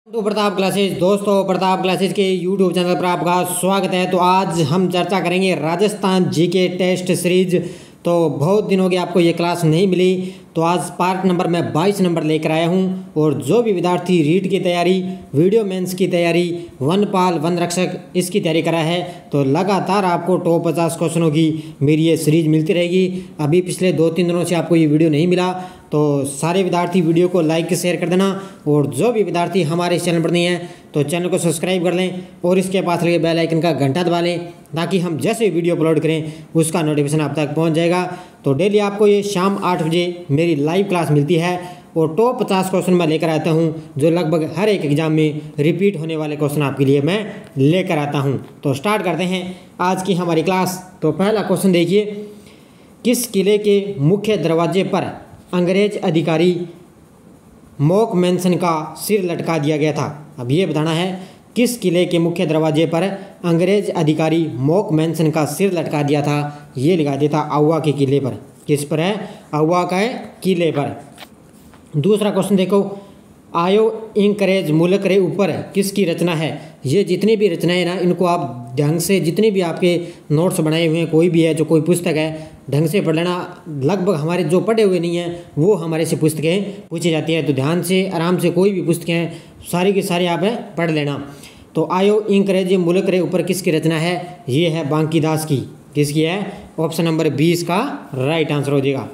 तो प्रताप क्लासेज दोस्तों, प्रताप क्लासेज के यूट्यूब चैनल पर आपका स्वागत है। तो आज हम चर्चा करेंगे राजस्थान जीके टेस्ट सीरीज। तो बहुत दिन हो गए आपको ये क्लास नहीं मिली, तो आज पार्ट नंबर मैं 22 नंबर लेकर आया हूँ। और जो भी विद्यार्थी रीट की तैयारी, वीडियो मेंस की तैयारी, वनपाल वन रक्षक इसकी तैयारी करा है, तो लगातार आपको टॉप 50 क्वेश्चनों की मेरी ये सीरीज मिलती रहेगी। अभी पिछले 2-3 दिनों से आपको ये वीडियो नहीं मिला, तो सारे विद्यार्थी वीडियो को लाइक शेयर कर देना। और जो भी विद्यार्थी हमारे इस चैनल पर नहीं है तो चैनल को सब्सक्राइब कर लें और इसके पास लगे बेल आइकन का घंटा दबा लें, ताकि हम जैसे वीडियो अपलोड करें उसका नोटिफिकेशन आप तक पहुंच जाएगा। तो डेली आपको ये शाम 8 बजे मेरी लाइव क्लास मिलती है और टॉप 50 क्वेश्चन मैं लेकर आता हूं, जो लगभग हर एक एग्जाम में रिपीट होने वाले क्वेश्चन आपके लिए मैं लेकर आता हूं। तो स्टार्ट करते हैं आज की हमारी क्लास। तो पहला क्वेश्चन देखिए, किस किले के मुख्य दरवाजे पर अंग्रेज अधिकारी मॉक मैनसन का सिर लटका दिया गया था? अब ये बताना है किस किले के मुख्य दरवाजे पर अंग्रेज अधिकारी मॉक मैनसन का सिर लटका दिया था। ये लिखा दिया था आउवा के किले पर। किस पर है? आउवा का किले पर। दूसरा क्वेश्चन देखो, आयो इंकरेज मुल्क रे ऊपर किसकी रचना है? ये जितनी भी रचनाएं ना, इनको आप ढंग से, जितने भी आपके नोट्स बनाए हुए हैं, कोई भी है जो कोई पुस्तक है, ढंग से पढ़ लेना। लगभग हमारे जो पढ़े हुए नहीं हैं वो हमारे से पुस्तकें पूछी जाती है, तो ध्यान से आराम से कोई भी पुस्तकें सारी की सारी आप पढ़ लेना। तो आयो इंकरेज मुल्क रे ऊपर किसकी रचना है? ये है बांकीदास की। किसकी है? ऑप्शन नंबर 20 का राइट आंसर हो जाएगा।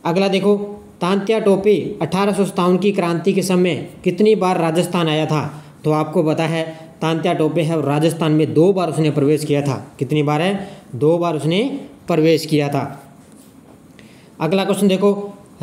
अगला देखो, तांत्या टोपे 1857 की क्रांति के समय कितनी बार राजस्थान आया था? तो आपको पता है तांत्या टोपे है और राजस्थान में 2 बार उसने प्रवेश किया था। कितनी बार है? 2 बार उसने प्रवेश किया था। अगला क्वेश्चन देखो,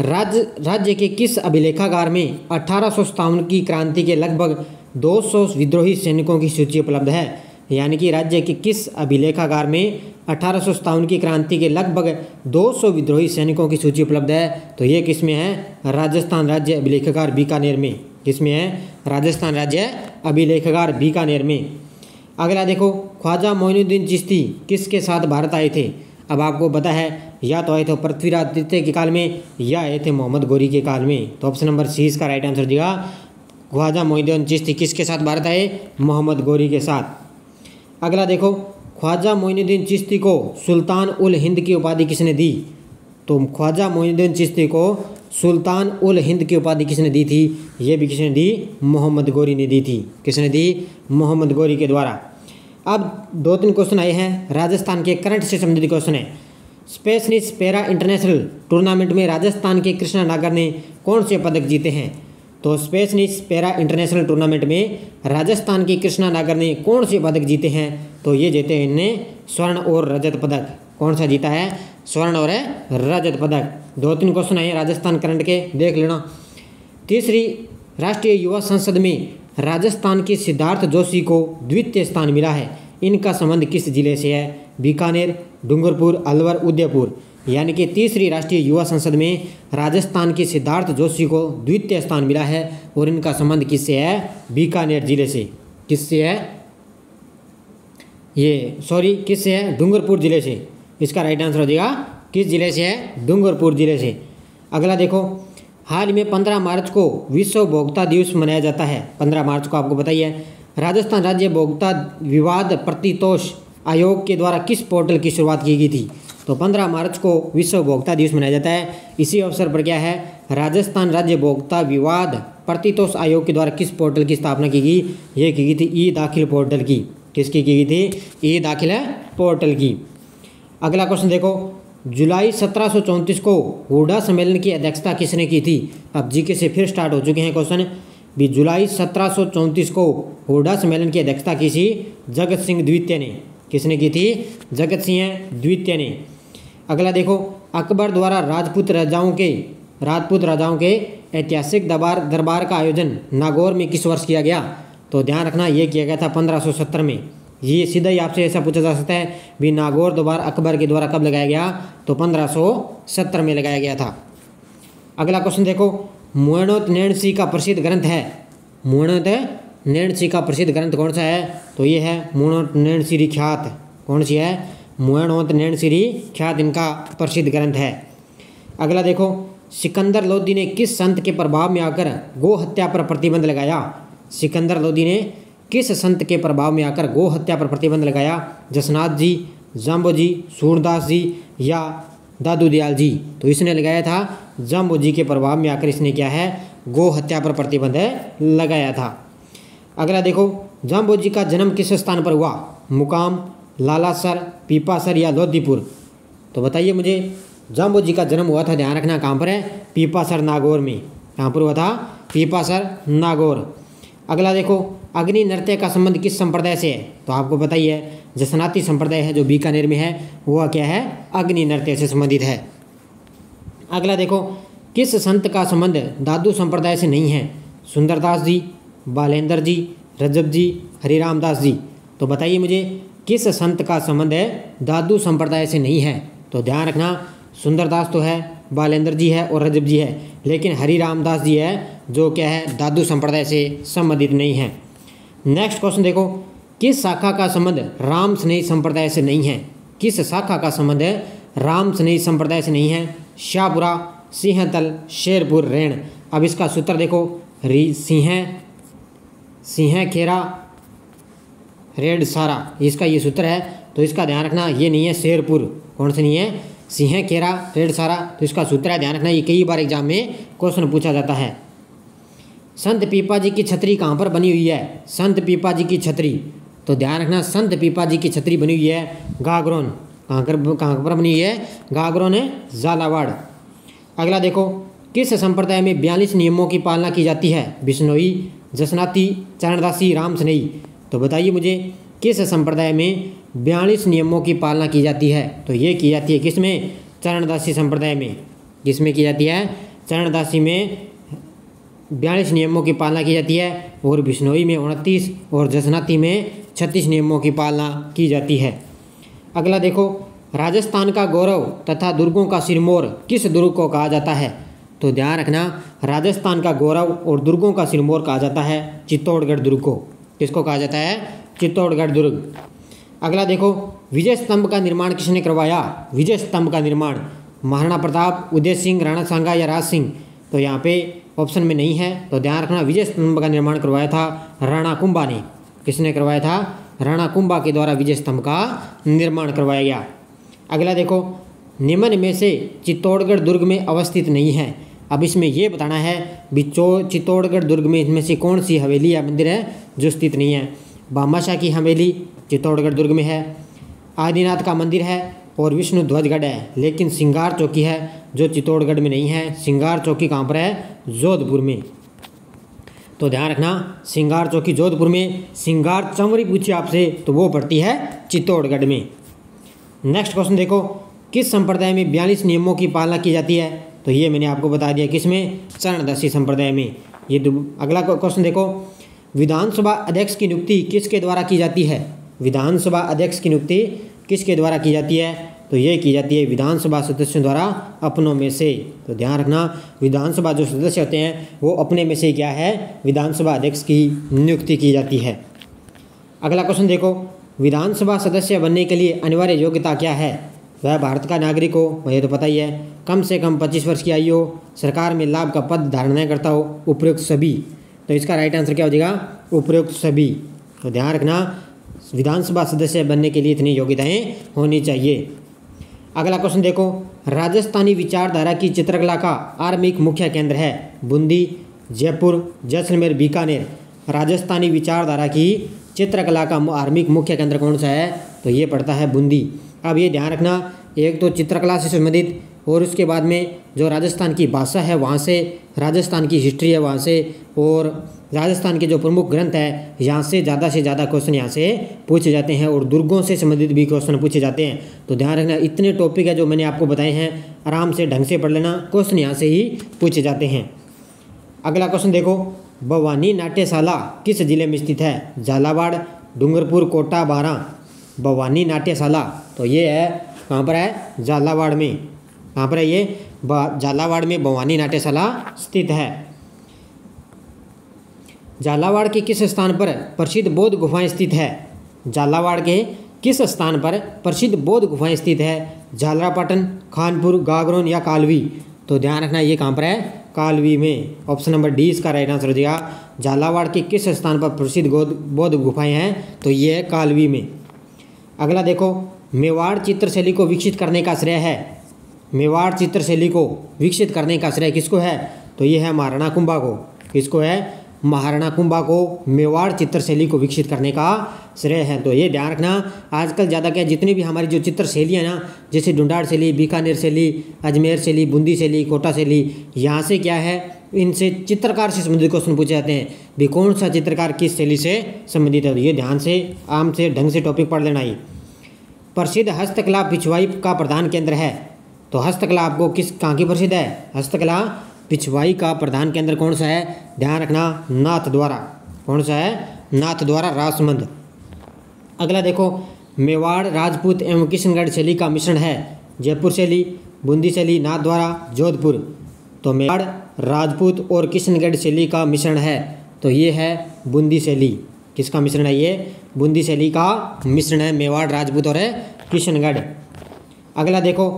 राज्य के किस अभिलेखागार में 1857 की क्रांति के लगभग 200 विद्रोही सैनिकों की सूची उपलब्ध है? यानी कि राज्य के किस अभिलेखागार में 1857 की क्रांति के लगभग 200 विद्रोही सैनिकों की सूची उपलब्ध है? तो ये किस में है? राजस्थान राज्य अभिलेखागार बीकानेर में। किस में है? राजस्थान राज्य अभिलेखागार बीकानेर में। अगला देखो, ख्वाजा मोइनुद्दीन चिश्ती किसके साथ भारत आए थे? अब आपको पता है या तो आए थे पृथ्वीराज द्वितीय के काल में या आए थे मोहम्मद गोरी के काल में। तो ऑप्शन नंबर सी इसका राइट आंसर देगा। ख्वाजा मोइनुद्दीन चिश्ती किसके साथ भारत आए? मोहम्मद गोरी के साथ। अगला देखो, ख्वाजा मोइनुद्दीन चिश्ती को सुल्तान उल हिंद की उपाधि किसने दी? तो ख्वाजा मोइनुद्दीन चिश्ती को सुल्तान उल हिंद की उपाधि किसने दी थी? ये भी किसने दी? मोहम्मद गोरी ने दी थी। किसने दी? मोहम्मद गोरी के द्वारा। अब 2-3 क्वेश्चन आए हैं राजस्थान के करंट से संबंधित क्वेश्चन है। स्पेसनिस पैरा इंटरनेशनल टूर्नामेंट में राजस्थान के कृष्णा नागर ने कौन से पदक जीते हैं? तो स्पेसनिस पैरा इंटरनेशनल टूर्नामेंट में राजस्थान की कृष्णा नागर ने कौन से पदक जीते हैं? तो ये जीते हैं इनने स्वर्ण और रजत पदक। कौन सा जीता है? स्वर्ण और रजत पदक। 2-3 क्वेश्चन आए राजस्थान करंट के, देख लेना। तीसरी राष्ट्रीय युवा संसद में राजस्थान के सिद्धार्थ जोशी को द्वितीय स्थान मिला है। इनका संबंध किस जिले से है? बीकानेर, डूंगरपुर, अलवर, उदयपुर। यानी कि तीसरी राष्ट्रीय युवा संसद में राजस्थान के सिद्धार्थ जोशी को द्वितीय स्थान मिला है और इनका संबंध किससे है? बीकानेर जिले से। किससे है? किससे है? डूंगरपुर जिले से। इसका राइट आंसर हो जाएगा किस जिले से है? डूंगरपुर जिले से। अगला देखो, हाल में 15 मार्च को विश्व उपभोक्ता दिवस मनाया जाता है। 15 मार्च को आपको बताइए राजस्थान राज्य उपभोक्ता विवाद प्रतितोष आयोग के द्वारा किस पोर्टल की शुरुआत की गई थी? तो 15 मार्च को विश्व उपभोक्ता दिवस मनाया जाता है। इसी अवसर पर क्या है? राजस्थान राज्य उपभोक्ता विवाद प्रतितोष आयोग के द्वारा किस पोर्टल की स्थापना की गई? ये की गई थी ई दाखिल पोर्टल की। किसकी की गई थी? ई दाखिल पोर्टल की। अगला क्वेश्चन देखो, जुलाई 1734 को हुडा सम्मेलन की अध्यक्षता किसने की थी? अब जीके से फिर स्टार्ट हो चुके हैं क्वेश्चन भी। जुलाई 1734 को हुडा सम्मेलन की अध्यक्षता की थी जगत सिंह द्वितीय ने। किसने की थी? जगत सिंह द्वितीय ने। अगला देखो, अकबर द्वारा राजपूत राजाओं के ऐतिहासिक दरबार का आयोजन नागौर में किस वर्ष किया गया? तो ध्यान रखना ये किया गया था 1570 में। ये सीधा ही आपसे ऐसा पूछा जा सकता है भी नागौर दरबार अकबर के द्वारा कब लगाया गया? तो 1570 में लगाया गया था। अगला क्वेश्चन देखो, मुएणोत नैणसी का प्रसिद्ध ग्रंथ है। मुएणोत नैणसी का प्रसिद्ध ग्रंथ कौन सा है? तो ये है मुएणोत नैणसीरी ख्यात। कौन सी है? मुएणोत नैणसीरी ख्यात इनका प्रसिद्ध ग्रंथ है। अगला देखो, सिकंदर लोदी ने किस संत के प्रभाव में आकर गो हत्या पर प्रतिबंध लगाया? सिकंदर लोदी ने किस संत के प्रभाव में आकर गौ हत्या पर प्रतिबंध लगाया? जसनाथ जी, जाम्बो जी, सूरदास जी या दादू दयाल जी? तो इसने लगाया था जाम्बो जी के प्रभाव में आकर इसने क्या है, गौ हत्या पर प्रतिबंध लगाया था। अगला देखो, जाम्बो जी का जन्म किस स्थान पर हुआ? मुकाम, लालासर, पीपासर या लोधीपुर? तो बताइए मुझे, जाम्बो जी का जन्म हुआ था, ध्यान रखना, कहाँ पर है? पीपासर नागौर में। कहाँ पर हुआ था? पीपासर नागौर। अगला देखो, अग्नि नृत्य का संबंध किस संप्रदाय से है? तो आपको पता ही है, जसनाती संप्रदाय है जो बीकानेर में है, वह क्या है? अग्नि नृत्य से संबंधित है। अगला देखो, किस संत का संबंध दादू संप्रदाय से नहीं है? सुंदरदास जी, बालेंद्र जी, रजब जी, हरिराम दास जी? तो बताइए मुझे, किस संत का संबंध है दादू संप्रदाय से नहीं है? तो ध्यान रखना, सुंदरदास तो है, बालेंद्र जी है और रजब जी है, लेकिन हरिराम दास जी है जो क्या है, दादू संप्रदाय से संबंधित नहीं है। नेक्स्ट क्वेश्चन देखो, किस शाखा का संबंध राम स्नेही संप्रदाय से नहीं है? किस शाखा का संबंध है राम स्नेही संप्रदाय से नहीं है? शाहपुरा, सिंहतल, शेरपुर, रेण? अब इसका सूत्र देखो, सिंह खेरा, रेड सारा, इसका ये सूत्र है। तो इसका ध्यान रखना, ये नहीं है शेरपुर, कौन से नहीं है? सिंह खेरा, रेड सारा। तो इसका सूत्र है, ध्यान रखना, ये कई बार एग्जाम में क्वेश्चन पूछा जाता है। संत पीपा जी की छतरी कहाँ पर बनी हुई है? संत पीपा जी की छतरी, तो ध्यान रखना, संत पीपा जी की छतरी बनी हुई है गागरोन। कहाँ पर बनी हुई है? गागरोन है, झालावाड़। अगला देखो, किस संप्रदाय में 42 नियमों की पालना की जाती है? बिश्नोई, जसनाती, चरणदासी, राम स्नेही? तो बताइए मुझे, किस संप्रदाय में 42 नियमों की पालना की जाती है? तो ये की जाती है किसमें? चरणदासी संप्रदाय में। किसमें की जाती है? चरणदासी में 42 नियमों की पालना की जाती है, और बिश्नोई में 29 और जसनाती में 36 नियमों की पालना की जाती है। अगला देखो, राजस्थान का गौरव तथा दुर्गों का सिरमौर किस दुर्ग को कहा जाता है? तो ध्यान रखना, राजस्थान का गौरव और दुर्गों का सिरमौर कहा जाता है चित्तौड़गढ़ दुर्ग को। किसको कहा जाता है? चित्तौड़गढ़ दुर्ग। अगला देखो, विजय स्तंभ का निर्माण किसने करवाया? विजय स्तंभ का निर्माण महाराणा प्रताप, उदय सिंह, राणा सांगा या राज सिंह? तो यहाँ पे ऑप्शन में नहीं है, तो ध्यान रखना, विजय स्तंभ का निर्माण करवाया था राणा कुंभा ने। किसने करवाया था? राणा कुंभा के द्वारा विजय स्तंभ का निर्माण करवाया गया। अगला देखो, निम्न में से चित्तौड़गढ़ दुर्ग में अवस्थित नहीं है। अब इसमें यह बताना है चित्तौड़गढ़ दुर्ग में इनमें से कौन सी हवेली या मंदिर है जो स्थित नहीं है? भामाशाह की हवेली चित्तौड़गढ़ दुर्ग में है, आदिनाथ का मंदिर है और विष्णु ध्वजगढ़ है, लेकिन सिंगार चौकी है जो चित्तौड़गढ़ में नहीं है। सिंगार चौकी कहाँ पर है? जोधपुर में। तो ध्यान रखना, सिंगार चौकी जोधपुर में। सिंगार चंवरी पूछी आपसे तो वो पड़ती है चित्तौड़गढ़ में। नेक्स्ट क्वेश्चन देखो, किस संप्रदाय में 42 नियमों की पालना की जाती है? तो ये मैंने आपको बता दिया, किसमें? चरणदासी संप्रदाय में। ये अगला क्वेश्चन देखो, विधानसभा अध्यक्ष की नियुक्ति किसके द्वारा की जाती है? विधानसभा अध्यक्ष की नियुक्ति किसके द्वारा की जाती है? तो ये की जाती है विधानसभा सदस्यों द्वारा अपनों में से। तो ध्यान रखना, विधानसभा जो सदस्य होते हैं वो अपने में से क्या है? विधानसभा अध्यक्ष की नियुक्ति की जाती है। अगला क्वेश्चन देखो, विधानसभा सदस्य बनने के लिए अनिवार्य योग्यता क्या है? वह भारत का नागरिक हो, वह तो पता ही है, कम से कम 25 वर्ष की आयु हो, सरकार में लाभ का पद धारण नहीं करता हो, उपयुक्त सभी। तो इसका राइट आंसर क्या हो जाएगा? उपयुक्त सभी। तो ध्यान रखना, विधानसभा सदस्य बनने के लिए इतनी योग्यताएं होनी चाहिए। अगला क्वेश्चन देखो, राजस्थानी विचारधारा की चित्रकला का आर्मिक मुख्य केंद्र है? बूंदी, जयपुर, जैसलमेर, बीकानेर? राजस्थानी विचारधारा की चित्रकला का आर्मिक मुख्य केंद्र कौन सा है? तो ये पड़ता है बूंदी। अब ये ध्यान रखना, एक तो चित्रकला से संबंधित और उसके बाद में जो राजस्थान की भाषा है वहाँ से, राजस्थान की हिस्ट्री है वहाँ से, और राजस्थान के जो प्रमुख ग्रंथ है यहाँ से ज़्यादा क्वेश्चन यहाँ से पूछे जाते हैं, और दुर्गों से संबंधित भी क्वेश्चन पूछे जाते हैं। तो ध्यान रखना, इतने टॉपिक है जो मैंने आपको बताए हैं, आराम से ढंग से पढ़ लेना, क्वेश्चन यहाँ से ही पूछे जाते हैं। अगला क्वेश्चन देखो, भवानी नाट्यशाला किस जिले में स्थित है? झालावाड़, डूंगरपुर, कोटा, बारां? भवानी नाट्यशाला तो ये है कहाँ पर है? झालावाड़ में। कहाँ पर है ये? झालावाड़ में भवानी नाट्यशाला स्थित है। झालावाड़ के किस स्थान पर प्रसिद्ध बौद्ध गुफाएं स्थित है? झालावाड़ के किस स्थान पर प्रसिद्ध बौद्ध गुफाएं स्थित है? झालरापाटन, खानपुर, गागरोन या कालवी? तो ध्यान रखना, ये कहाँ पर है? कालवी में। ऑप्शन नंबर डी इसका राइट आंसर हो जाएगा। झालावाड़ के किस स्थान पर प्रसिद्ध बौद्ध गुफाएं हैं? तो ये है कालवी में। अगला देखो, मेवाड़ चित्रशैली को विकसित करने का श्रेय है, मेवाड़ चित्रशैली को विकसित करने का श्रेय किसको है? तो ये है महाराणा कुंभा को। किसको है? महाराणा कुंभा को मेवाड़ चित्रशैली को विकसित करने का श्रेय है। तो ये ध्यान रखना, आजकल ज़्यादा क्या जितनी भी हमारी जो चित्रशैली है ना, जैसे ढूंढाड़ शैली, बीकानेर शैली, अजमेर शैली, बूंदी शैली, कोटा शैली, यहाँ से क्या है, इनसे चित्रकार से संबंधित क्वेश्चन पूछे जाते हैं भी कौन सा चित्रकार किस शैली से संबंधित है। तो ये ध्यान से आम से ढंग से टॉपिक पढ़ लेना ही। प्रसिद्ध हस्तकला पिछवाई का प्रधान केंद्र है। तो हस्तकला आपको कहाँ की प्रसिद्ध है? हस्तकला पिछवाई का प्रधान केंद्र कौन सा है? ध्यान रखना, नाथद्वारा। कौन सा है? नाथद्वारा, राजसमंद। अगला देखो, मेवाड़ राजपूत एवं किशनगढ़ शैली का मिश्रण है। जयपुर शैली, बूंदी शैली, नाथद्वारा, जोधपुर। तो मेवाड़ राजपूत और किशनगढ़ शैली का मिश्रण है। तो ये है बूंदी शैली। किसका मिश्रण है? ये बूंदी शैली का मिश्रण है, मेवाड़ राजपूत और किशनगढ़। अगला देखो,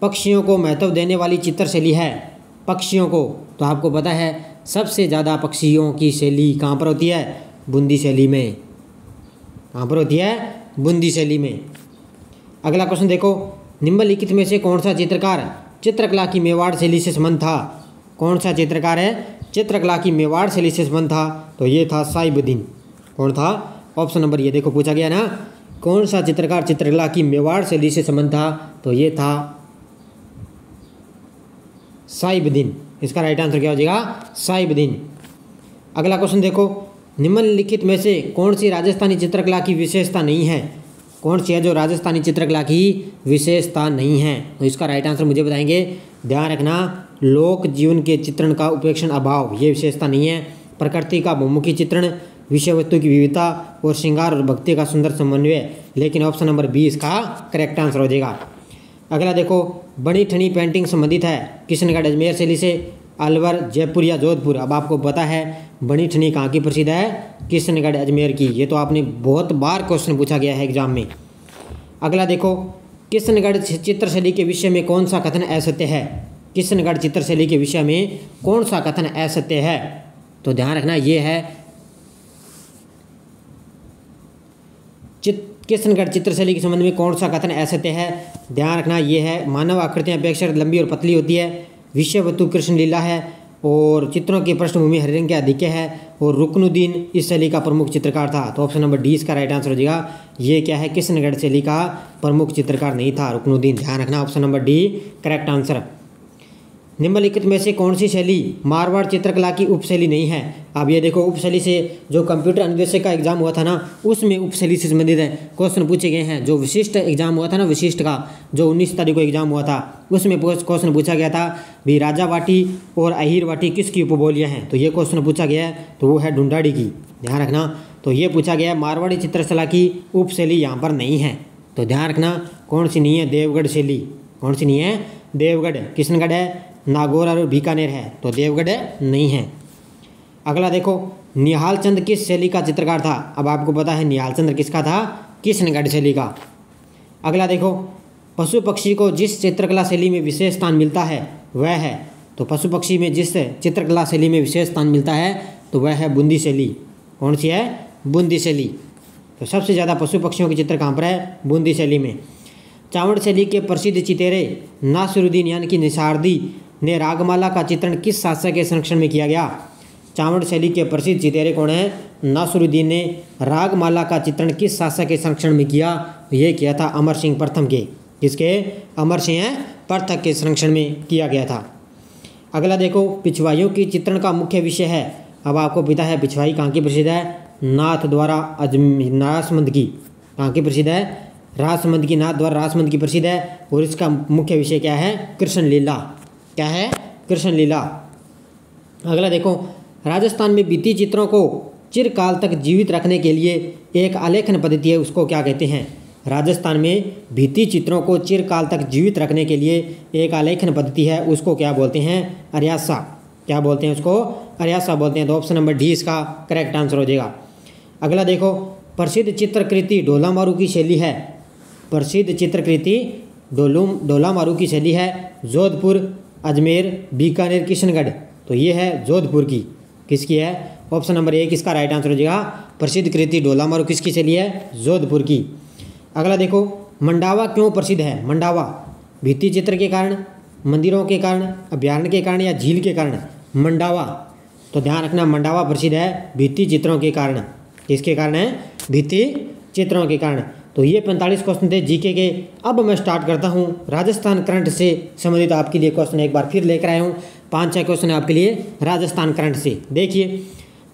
पक्षियों को महत्व देने वाली चित्रशैली है। पक्षियों को, तो आपको पता है सबसे ज़्यादा पक्षियों की शैली कहाँ पर होती है? बूंदी शैली में। कहाँ पर होती है? बूंदी शैली में। अगला क्वेश्चन देखो, निम्नलिखित में से कौन सा चित्रकार चित्रकला की मेवाड़ शैली से संबंध था? कौन सा चित्रकार है चित्रकला की मेवाड़ शैली से संबंध था? तो ये था साहिबुद्दीन। कौन था? ऑप्शन नंबर ये देखो पूछा गया ना, कौन सा चित्रकार चित्रकला की मेवाड़ शैली से संबंध था? तो ये था साहिबुद्दीन। इसका राइट आंसर क्या हो जाएगा? साहिबुद्दीन। अगला क्वेश्चन देखो, निम्नलिखित में से कौन सी राजस्थानी चित्रकला की विशेषता नहीं है? कौन सी है जो राजस्थानी चित्रकला की विशेषता नहीं है? तो इसका राइट आंसर मुझे बताएंगे। ध्यान रखना, लोक जीवन के चित्रण का उपेक्षण अभाव, ये विशेषता नहीं है। प्रकृति का बहुमुखी चित्रण, विषय वस्तु की विविधता और श्रृंगार और भक्ति का सुंदर समन्वय। लेकिन ऑप्शन नंबर बी इसका करेक्ट आंसर हो जाएगा। अगला देखो, बनी ठनी पेंटिंग संबंधित है किशनगढ़ अजमेर शैली से, अलवर, जयपुर या जोधपुर। अब आपको पता है बनी ठनी कहाँ की प्रसिद्ध है? किशनगढ़ अजमेर की। ये तो आपने बहुत बार क्वेश्चन पूछा गया है एग्जाम में। अगला देखो, किशनगढ़ चित्रशैली के विषय में कौन सा कथन असत्य है? किशनगढ़ चित्रशैली के विषय में कौन सा कथन असत्य है? तो ध्यान रखना, ये है किशनगढ़ चित्रशैली के संबंध में कौन सा कथन असत्य है? ध्यान रखना, ये है मानव आकृतियाँ अपेक्षाकृत लंबी और पतली होती है, विषय वस्तु कृष्ण लीला है और चित्रों की पृष्ठभूमि हरे रंग के अधिक है और रुकनुद्दीन इस शैली का प्रमुख चित्रकार था। तो ऑप्शन नंबर डी इसका राइट आंसर हो जाएगा। ये क्या है? किशनगढ़ शैली का प्रमुख चित्रकार नहीं था रुकनुद्दीन। ध्यान रखना, option number D correct answer. निम्नलिखित में से कौन सी शैली मारवाड़ चित्रकला की उपशैली नहीं है? अब ये देखो, उपशैली से जो कंप्यूटर अनुदेशक का एग्जाम हुआ था ना, उसमें उपशैली से संबंधित है क्वेश्चन पूछे गए हैं। जो विशिष्ट एग्जाम हुआ था ना, विशिष्ट का जो 19 तारीख को एग्जाम हुआ था, उसमें क्वेश्चन पूछा गया था भी राजा वाटी और अहिर वाटी किसकी उपबोलियाँ हैं? तो ये क्वेश्चन पूछा गया है, तो वो है ढूंढाड़ी की। ध्यान रखना, तो ये पूछा गया मारवाड़ी चित्रकला की उपशैली यहाँ पर नहीं है। तो ध्यान रखना, कौन सी नहीं है? देवगढ़ शैली। कौन सी नहीं है? देवगढ़। किशनगढ़ है, नागौर और बीकानेर है, तो देवगढ़ नहीं है। अगला देखो, निहाल चंद किस शैली का चित्रकार था? अब आपको पता है निहाल चंद्र किसका था? किशनगढ़ शैली का। अगला देखो, पशु पक्षी को जिस चित्रकला शैली में विशेष स्थान मिलता है वह है, तो पशु पक्षी में जिस चित्रकला शैली में विशेष स्थान मिलता है तो वह है बूंदी शैली। कौन सी है? बूंदी शैली। तो सबसे ज़्यादा पशु पक्षियों के चित्र कहाँ पर है? बूंदी शैली में। चावड़ शैली के प्रसिद्ध चितेरे नासिरुद्दीन यानी कि निसारदी ने रागमाला का चित्रण किस शासक के संरक्षण में किया गया? चावड़ शैली के प्रसिद्ध चितेरे कौन है? नासिरुद्दीन ने रागमाला का चित्रण किस शासक के संरक्षण में किया? ये किया था अमर सिंह प्रथम के। किसके? अमर सिंह प्रथम के संरक्षण में किया गया था। अगला देखो, पिछवाइयों की चित्रण का मुख्य विषय है। अब आपको पता है पिछवाई कहाँ की प्रसिद्ध है? नाथद्वारा राजसमंद की। कहाँ की प्रसिद्ध है? राजसमंद की। नाथद्वारा राजसमंद की प्रसिद्ध है और इसका मुख्य विषय क्या है? कृष्ण लीला। क्या है? कृष्ण लीला। अगला देखो, राजस्थान में भित्ति चित्रों को चिरकाल तक जीवित रखने के लिए एक आलेखन पद्धति है, उसको क्या कहते हैं? राजस्थान में भित्ति चित्रों को चिरकाल तक जीवित रखने के लिए एक आलेखन पद्धति है, उसको क्या बोलते हैं? अर्यासा। क्या बोलते हैं उसको? अर्यासा बोलते हैं। तो ऑप्शन नंबर डी इसका करेक्ट आंसर हो जाएगा। अगला देखो, प्रसिद्ध चित्रकृति ढोलामारू की शैली है। प्रसिद्ध चित्रकृति ढोलामारू की शैली है जोधपुर, अजमेर, बीकानेर, किशनगढ़। तो ये है जोधपुर की। किसकी है? ऑप्शन नंबर 1 इसका राइट आंसर हो जाएगा। प्रसिद्ध कृति ढोला मारू किसकी चली है? जोधपुर की। अगला देखो, मंडावा क्यों प्रसिद्ध है? मंडावा भित्ति चित्र के कारण, मंदिरों के कारण, अभ्यारण्य के कारण या झील के कारण? मंडावा, तो ध्यान रखना मंडावा प्रसिद्ध है भित्ति चित्रों के कारण। किसके कारण है? भित्ति चित्रों के कारण। तो ये 45 क्वेश्चन थे जीके के। अब मैं स्टार्ट करता हूँ राजस्थान करंट से संबंधित आपके लिए क्वेश्चन एक बार फिर लेकर आया हूँ। 5-6 क्वेश्चन है आपके लिए राजस्थान करंट से। देखिए,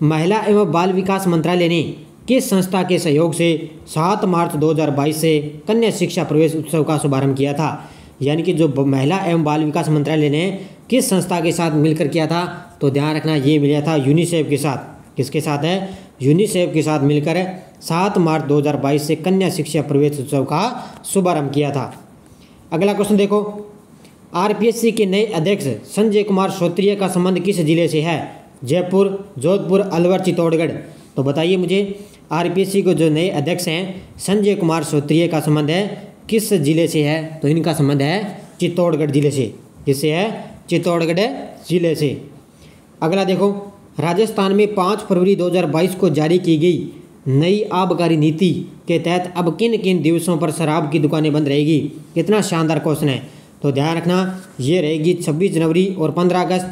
महिला एवं बाल विकास मंत्रालय ने किस संस्था के सहयोग से 7 मार्च 2022 से कन्या शिक्षा प्रवेश उत्सव का शुभारंभ किया था? यानी कि जो महिला एवं बाल विकास मंत्रालय ने किस संस्था के साथ मिलकर किया था? तो ध्यान रखना ये मिला था यूनिसेफ के साथ। किसके साथ है? यूनिसेफ के साथ मिलकर 7 मार्च 2022 से कन्या शिक्षा प्रवेश उत्सव का शुभारंभ किया था। अगला क्वेश्चन देखो, आरपीएससी के नए अध्यक्ष संजय कुमार श्रोत्रिय का संबंध किस जिले से है? जयपुर, जोधपुर, अलवर, चित्तौड़गढ़। तो बताइए मुझे, आरपीएससी को जो नए अध्यक्ष हैं संजय कुमार श्रोत्रिय का संबंध है किस जिले से है? तो इनका संबंध है चित्तौड़गढ़ जिले से। किससे है? चित्तौड़गढ़ जिले से। अगला देखो, राजस्थान में 5 फरवरी 2022 को जारी की गई नई आबकारी नीति के तहत अब किन किन दिवसों पर शराब की दुकानें बंद रहेगी? कितना शानदार क्वेश्चन है। तो ध्यान रखना ये रहेगी 26 जनवरी और 15 अगस्त,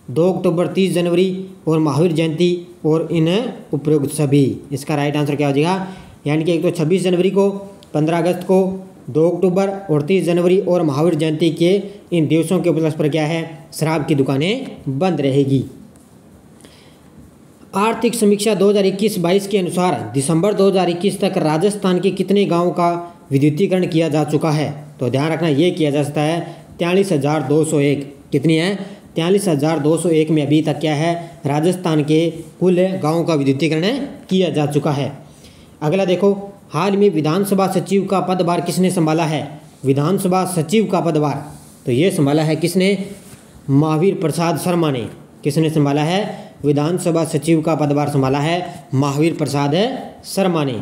2 अक्टूबर, 30 जनवरी और महावीर जयंती और इन उपयुक्त सभी। इसका राइट आंसर क्या हो जाएगा? यानी कि एक तो 26 जनवरी को, 15 अगस्त को, 2 अक्टूबर और 30 जनवरी और महावीर जयंती के इन दिवसों के उपलक्ष्य पर क्या है? शराब की दुकानें बंद रहेगी। आर्थिक समीक्षा 2021-22 के अनुसार दिसंबर 2021 तक राजस्थान के कितने गांवों का विद्युतीकरण किया जा चुका है? तो ध्यान रखना ये किया जा सकता है 43,201। कितनी है? 43,201 में अभी तक क्या है? राजस्थान के कुल गांवों का विद्युतीकरण किया जा चुका है। अगला देखो, हाल में विधानसभा सचिव का पदभार किसने संभाला है? विधानसभा सचिव का पदभार तो ये संभाला है किसने? महावीर प्रसाद शर्मा ने। किसने संभाला है? विधानसभा सचिव का पदभार संभाला है महावीर प्रसाद शर्मा ने।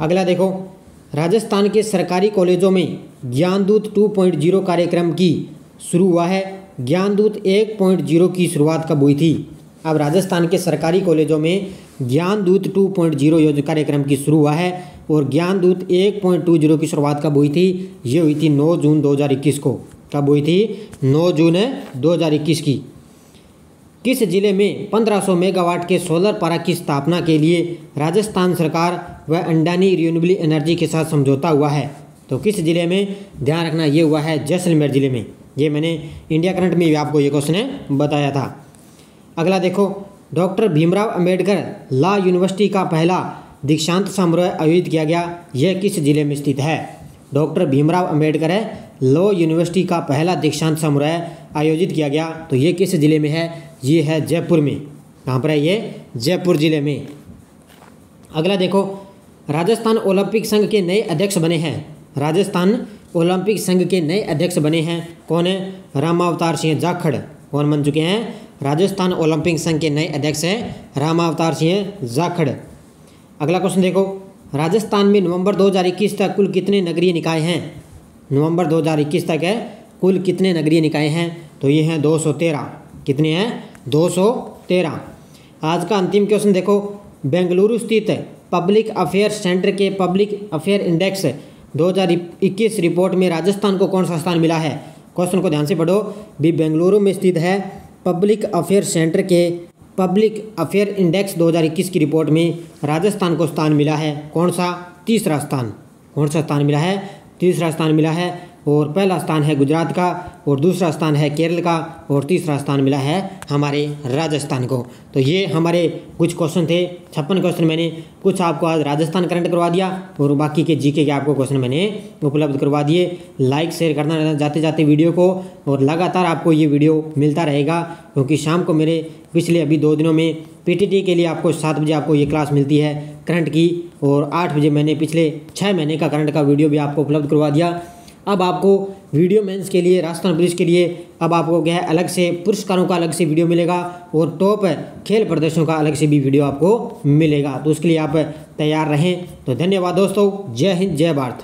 अगला देखो, राजस्थान के सरकारी कॉलेजों में ज्ञानदूत 2.0 कार्यक्रम की शुरू हुआ है। ज्ञानदूत 1.0 की शुरुआत कब हुई थी? अब राजस्थान के सरकारी कॉलेजों में ज्ञानदूत 2.0 कार्यक्रम की शुरू हुआ है और ज्ञानदूत 1.20 की शुरुआत कब हुई थी? ये हुई थी 9 जून 2021 को। कब हुई थी? 9 जून 2021 की। किस जिले में 1500 मेगावाट के सोलर पार्क की स्थापना के लिए राजस्थान सरकार व अडानी रिन्यूएबल एनर्जी के साथ समझौता हुआ है? तो किस जिले में? ध्यान रखना ये हुआ है जैसलमेर जिले में। ये मैंने इंडिया करंट में भी आपको ये क्वेश्चन बताया था। अगला देखो, doctor Bhimrao Ambedkar law university का पहला दीक्षांत समारोह आयोजित किया गया। यह किस जिले में स्थित है? Doctor Bhimrao Ambedkar law university का पहला दीक्षांत समारोह आयोजित किया गया तो ये किस जिले में है? ये है जयपुर में। कहाँ पर है ये? जयपुर जिले में। अगला देखो, राजस्थान ओलंपिक संघ के नए अध्यक्ष बने हैं। राजस्थान ओलंपिक संघ के नए अध्यक्ष बने हैं कौन है? रामावतार सिंह जाखड़। कौन बन चुके हैं? राजस्थान ओलंपिक संघ के नए अध्यक्ष हैं रामावतार सिंह जाखड़। अगला क्वेश्चन देखो, राजस्थान में नवंबर 2021 तक कुल कितने नगरीय निकाय हैं? नवंबर 2021 तक है कुल कितने नगरीय निकाय हैं? तो ये हैं 213। कितने हैं? 213। आज का अंतिम क्वेश्चन देखो, बेंगलुरु स्थित पब्लिक अफेयर सेंटर के पब्लिक अफेयर इंडेक्स 2021 रिपोर्ट में राजस्थान को कौन सा स्थान मिला है? क्वेश्चन को ध्यान से पढ़ो। भी बेंगलुरु में स्थित है पब्लिक अफेयर सेंटर के पब्लिक अफेयर इंडेक्स 2021 की रिपोर्ट में राजस्थान को स्थान मिला है कौन सा? तीसरा स्थान। कौन सा स्थान मिला है? तीसरा स्थान मिला है। और पहला स्थान है गुजरात का और दूसरा स्थान है केरल का और तीसरा स्थान मिला है हमारे राजस्थान को। तो ये हमारे कुछ क्वेश्चन थे। 56 क्वेश्चन मैंने कुछ आपको आज राजस्थान करंट करवा दिया और बाकी के जीके के आपको क्वेश्चन मैंने उपलब्ध करवा दिए। लाइक शेयर करना रहना जाते जाते वीडियो को, और लगातार आपको ये वीडियो मिलता रहेगा क्योंकि शाम को मेरे पिछले अभी 2 दिनों में पीटीटी के लिए आपको 7 बजे आपको ये क्लास मिलती है करंट की, और 8 बजे मैंने पिछले 6 महीने का करंट का वीडियो भी आपको उपलब्ध करवा दिया। अब आपको वीडियो मेंस के लिए, राजस्थान पुलिस के लिए अब आपको क्या है अलग से पुरस्कारों का अलग से वीडियो मिलेगा और टॉप खेल प्रदर्शनों का अलग से भी वीडियो आपको मिलेगा। तो उसके लिए आप तैयार रहें। तो धन्यवाद दोस्तों। जय हिंद, जय भारत।